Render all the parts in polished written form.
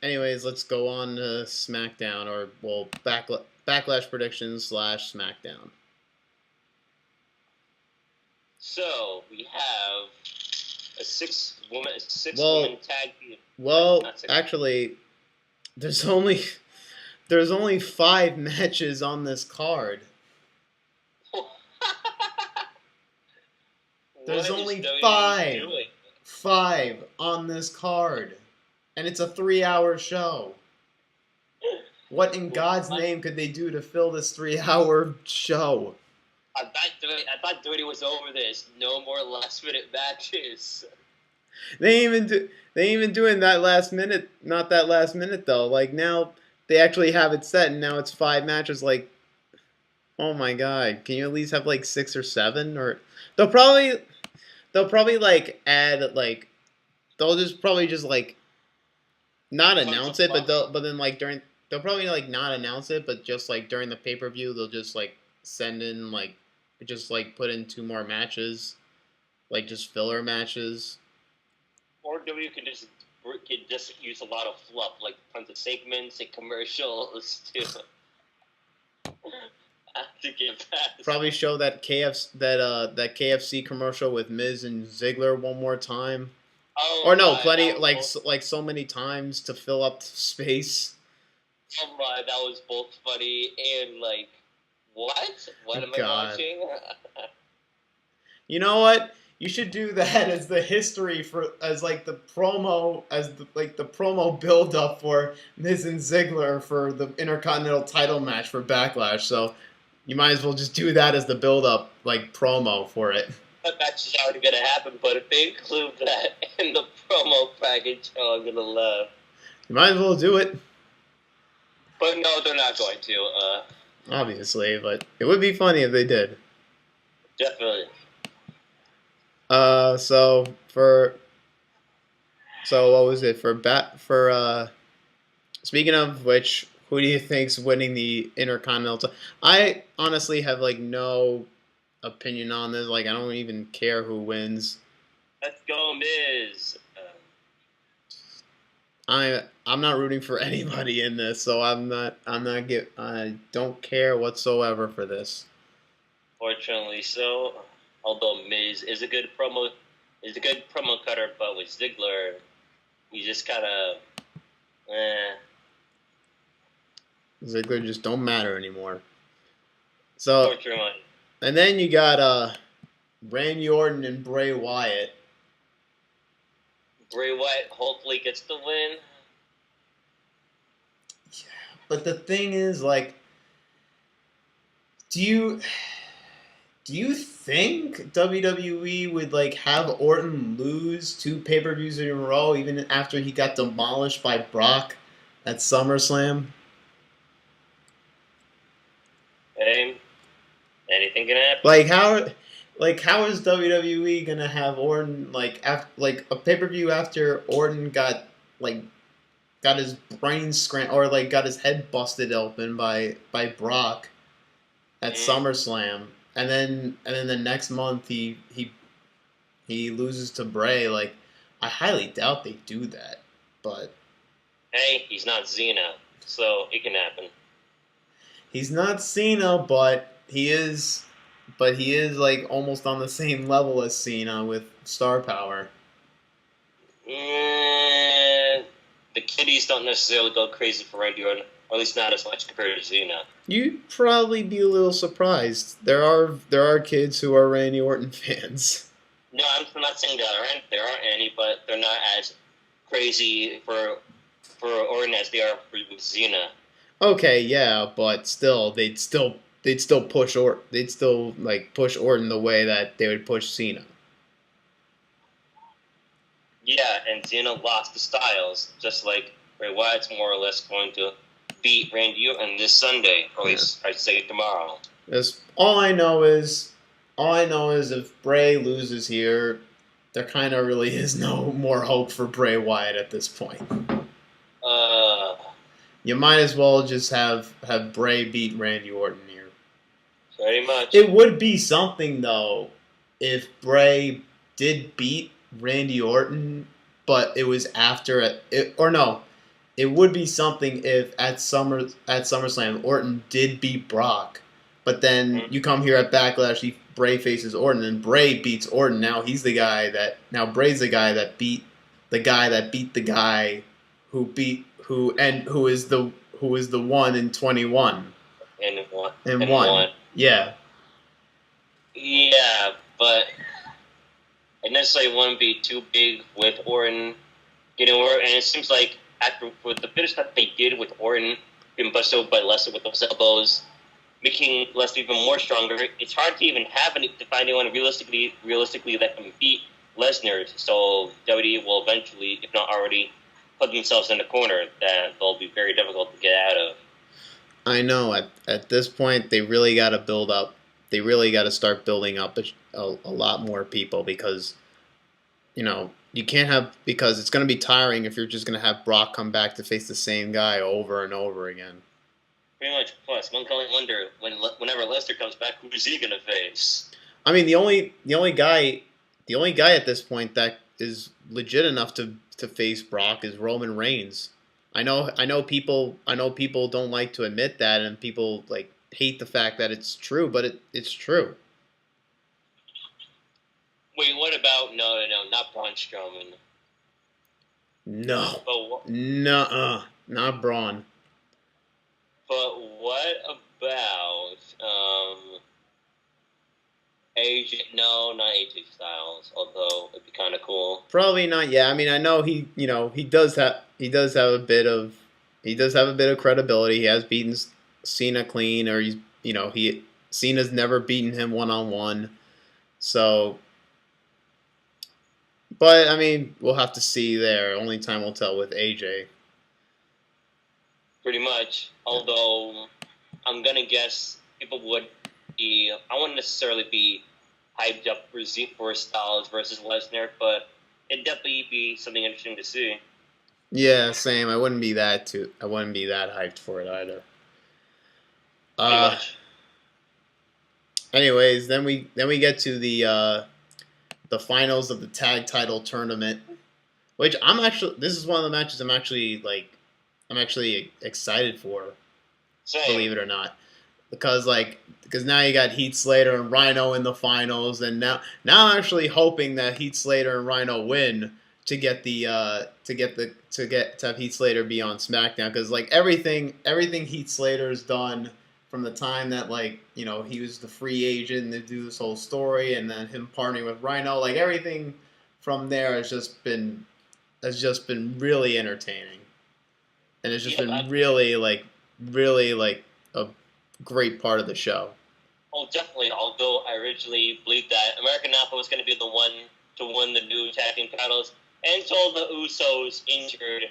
Anyways, let's go on to SmackDown, or well, Backlash predictions / SmackDown. So we have a six-woman tag team. Well, actually, there's only 5 matches on this card. There's only 5 on this card, and it's a 3-hour show. What in God's name could they do to fill this 3-hour show? I thought WWE was over this. No more last-minute matches. They ain't even doing that last minute. Not that last minute though. Like now, they actually have it set, and now it's 5 matches. Like, oh my God, can you at least have like 6 or 7? Or they'll probably like add like they'll probably just like not announce it, but then like they'll probably like not announce it, but just like during the pay-per-view they'll just like send in like just like put in 2 more matches, like just filler matches. Or W can just use a lot of fluff, like tons of segments and commercials to get past. Probably show that KFC commercial with Miz and Ziggler one more time. Oh, or no, plenty like so many times to fill up space. Oh my, that was both funny and like, what? What am I watching? You know what? You should do that as the history as the promo build up for Miz and Ziggler for the Intercontinental title match for Backlash. So you might as well just do that as the build up like promo for it. That match is already gonna happen, but if they include that in the promo package, oh, I'm gonna laugh. You might as well do it. But no, they're not going to. Obviously, but it would be funny if they did. Definitely. So what was it speaking of which, who do you think's winning the Intercontinental? I honestly have like no opinion on this. Like I don't even care who wins. Let's go, Miz. I'm not rooting for anybody in this, so I don't care whatsoever for this. Fortunately, so. Although Miz is a good promo cutter, but with Ziggler, he just kind of, Ziggler just don't matter anymore. So, fortunately. And then you got Randy Orton and Bray Wyatt. Bray Wyatt hopefully gets the win. Yeah, but the thing is, like, do you think WWE would like have Orton lose 2 pay-per-views in a row even after he got demolished by Brock at SummerSlam? Hey, anything can happen. How is WWE gonna have Orton like a pay-per-view after Orton got his brain or like got his head busted open by Brock at SummerSlam? And then the next month he loses to Bray. Like, I highly doubt they do that. But hey, he's not Cena, so it can happen. He's not Cena, but he is like almost on the same level as Cena with star power. The kiddies don't necessarily go crazy for Randy Orton. Or at least not as much compared to Cena. You'd probably be a little surprised. There are kids who are Randy Orton fans. No, I'm not saying there aren't any, but they're not as crazy for Orton as they are for Cena. Okay, yeah, but still, they'd still push Orton the way that they would push Cena. Yeah, and Cena lost to Styles, just like Bray Wyatt's more or less going to beat Randy Orton this Sunday, or at least I'd say tomorrow. All I know is if Bray loses here, there kind of really is no more hope for Bray Wyatt at this point. You might as well just have Bray beat Randy Orton here. Pretty much. It would be something though if Bray did beat Randy Orton, but it was after it would be something if at SummerSlam Orton did beat Brock, but then Mm-hmm. you come here at Backlash, Bray faces Orton, and Bray beats Orton. Now Bray's the guy that beat the guy who is the one in 21 And one, and and one. one. Yeah, Yeah, but it necessarily wouldn't be too big with Orton getting over. And it seems like after with the finish that they did with Orton being busted over by Lesnar with those elbows, making Lesnar even more stronger, it's hard to even to find anyone realistically that can beat Lesnar. So WWE will eventually, if not already, put themselves in a corner that they'll be very difficult to get out of. I know. At this point, they really got to build up. They really got to start building up a lot more people because you can't have because it's going to be tiring if you're just going to have Brock come back to face the same guy over and over again. Pretty much. Plus, one can only wonder whenever Lesnar comes back, who's he gonna face? I mean, the only guy at this point that is legit enough to face Brock is Roman Reigns. I know people don't like to admit that, and people like hate the fact that it's true, but it's true. Wait, what about no, not Braun Strowman? No, But no, not Braun. but what about AJ? No, not AJ Styles. Although it'd be kind of cool. Probably not. Yeah, I mean, I know he does have a bit of credibility. He has beaten Cena clean, or he Cena's never beaten him one on one. So, but I mean, we'll have to see there. Only time will tell with AJ. Pretty much. Although I'm gonna guess people would be. I wouldn't necessarily be hyped up for Styles versus Lesnar, but it'd definitely be something interesting to see. Yeah, same. I wouldn't be that hyped for it either. Pretty Uh, much. anyways, then we get to the finals of the tag title tournament, which this is one of the matches I'm actually excited for, Same. believe it or not, because now you got Heath Slater and Rhino in the finals, and now I'm actually hoping that Heath Slater and Rhino win to have Heath Slater be on SmackDown, because everything Heath Slater's done from the time that he was the free agent to do this whole story, and then him partnering with Rhino, everything from there has just been really entertaining, and it's just Yeah, been really a great part of the show. oh, definitely. Although I originally believed that American Alpha was going to be the one to win the new tag team titles, until the Usos injured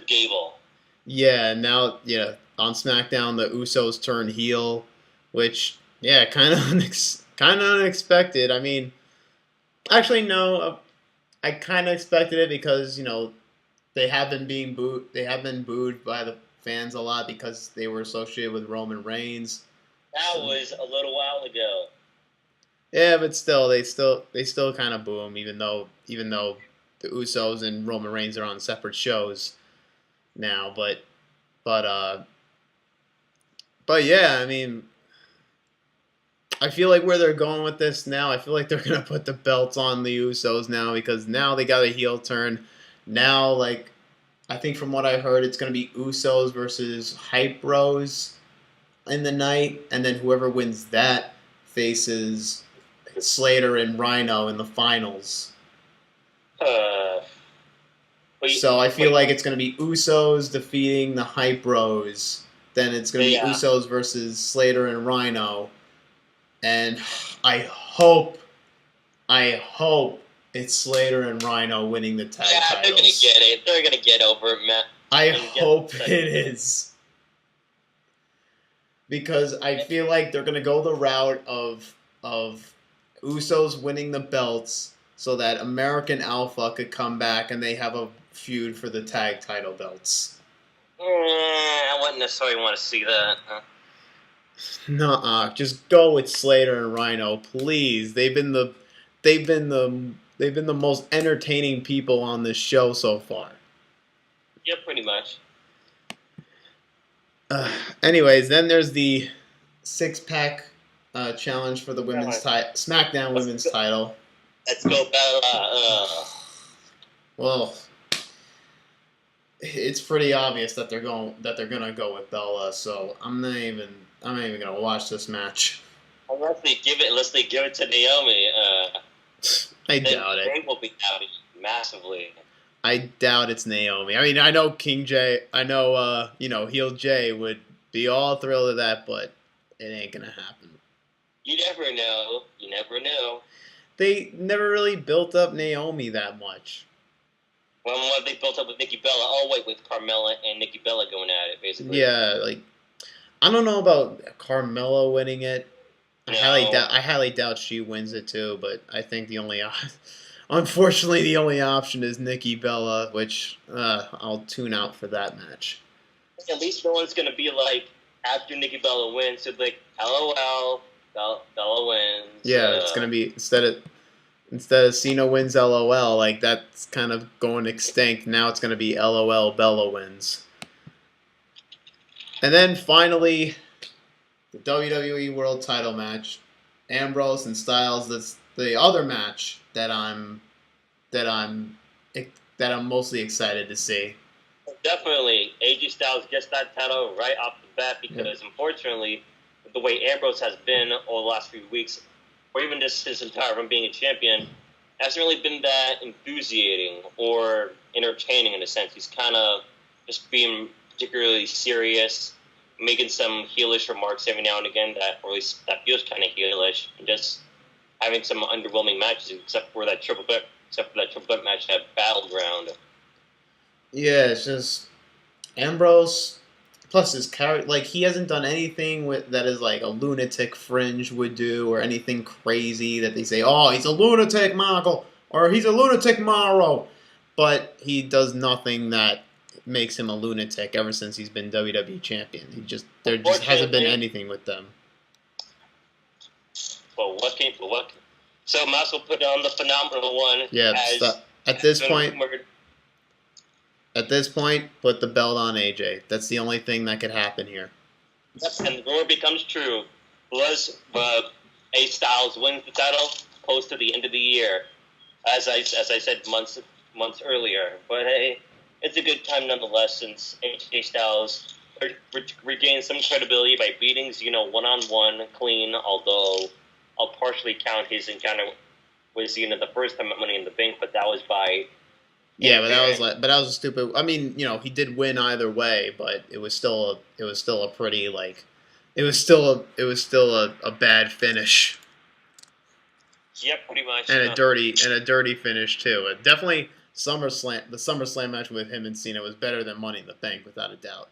Gable. Yeah, now on SmackDown the Usos turn heel, which kind of kind of unexpected. I mean, actually no, I kind of expected it because they have been being booed. They have been booed by the fans a lot because they were associated with Roman Reigns. That So, was a little while ago. yeah, but still, they still kind of boo him, even though the Usos and Roman Reigns are on separate shows now. But but yeah, I mean, I feel like where they're going with this now, I feel like they're gonna put the belts on the Usos now because now they got a heel turn. Now, I think from what I heard, it's gonna be Usos versus Hype Bros in the night, and then whoever wins that faces Slater and Rhino in the finals. Uh, wait, So I feel wait, like it's going to be Usos defeating the Hype Bros. Then it's going to be yeah, Usos versus Slater and Rhino. And I hope it's Slater and Rhino winning the tag yeah, they're gonna titles. get it. They're gonna get over it, Matt. I And get hope it is. Because I feel like they're going to go the route of Usos winning the belts so that American Alpha could come back and they have a feud for the tag title belts. I wouldn't necessarily want to see that. Nuh-uh. Just go with Slater and Rhino, please. They've been the most entertaining people on this show so far. Yeah, pretty much. Uh, anyways, then there's the six-pack challenge for the women's SmackDown Let's women's go, title. let's go Bella. Well, it's pretty obvious that they're gonna go with Bella, so I'm not even gonna watch this match. Unless they give it to Naomi, I then doubt it. they will be happy massively. I doubt it's Naomi. I mean, I know King Jay, I know Heel Jay would be all thrilled with that, but it ain't gonna happen. You never know. You never know. They never really built up Naomi that much. When what they built up with Nikki Bella, oh wait, with Carmella and Nikki Bella going at it, basically. Yeah, like I don't know about Carmella winning it. No. I highly doubt she wins it too. But I think unfortunately, the only option is Nikki Bella, which I'll tune out for that match. At least no one's gonna be like after Nikki Bella wins, so like, LOL, Bella wins. Yeah, it's gonna be instead of Cena wins LOL, like that's kind of going extinct. Now it's gonna be LOL Bella wins. And then finally, the WWE World Title match, Ambrose and Styles. That's the other match that that I'm mostly excited to see. Definitely, AJ Styles gets that title right off the bat because, unfortunately, with the way Ambrose has been over the last few weeks, or even just his entire run being a champion, hasn't really been that enthusiastic or entertaining in a sense. He's kind of just being particularly serious, making some heelish remarks every now and again that feels kind of heelish, and just having some underwhelming matches, except for that triple threat match at Battleground. Yeah, it's just Ambrose. Plus his character, like he hasn't done anything that is like a lunatic Fringe would do, or anything crazy that they say, oh, he's a lunatic, Michael, or he's a lunatic, Morrow. But he does nothing that makes him a lunatic ever since he's been WWE champion. There just hasn't been anything with them. But what? So might as well put on the phenomenal one. Yeah, at this point, put the belt on AJ. That's the only thing that could happen here. And the rumor becomes true. Was A Styles wins the title close to the end of the year, as I said months earlier. But hey, it's a good time nonetheless, since AJ Styles regained some credibility by beating Cena one-on-one clean. Although I'll partially count his encounter with Cena the first time at Money in the Bank, but that was by. Yeah, but that was a stupid. I mean, he did win either way, but it was still a pretty it was still a bad finish. Yep, pretty much. And a dirty finish too. Definitely the SummerSlam match with him and Cena was better than Money in the Bank without a doubt.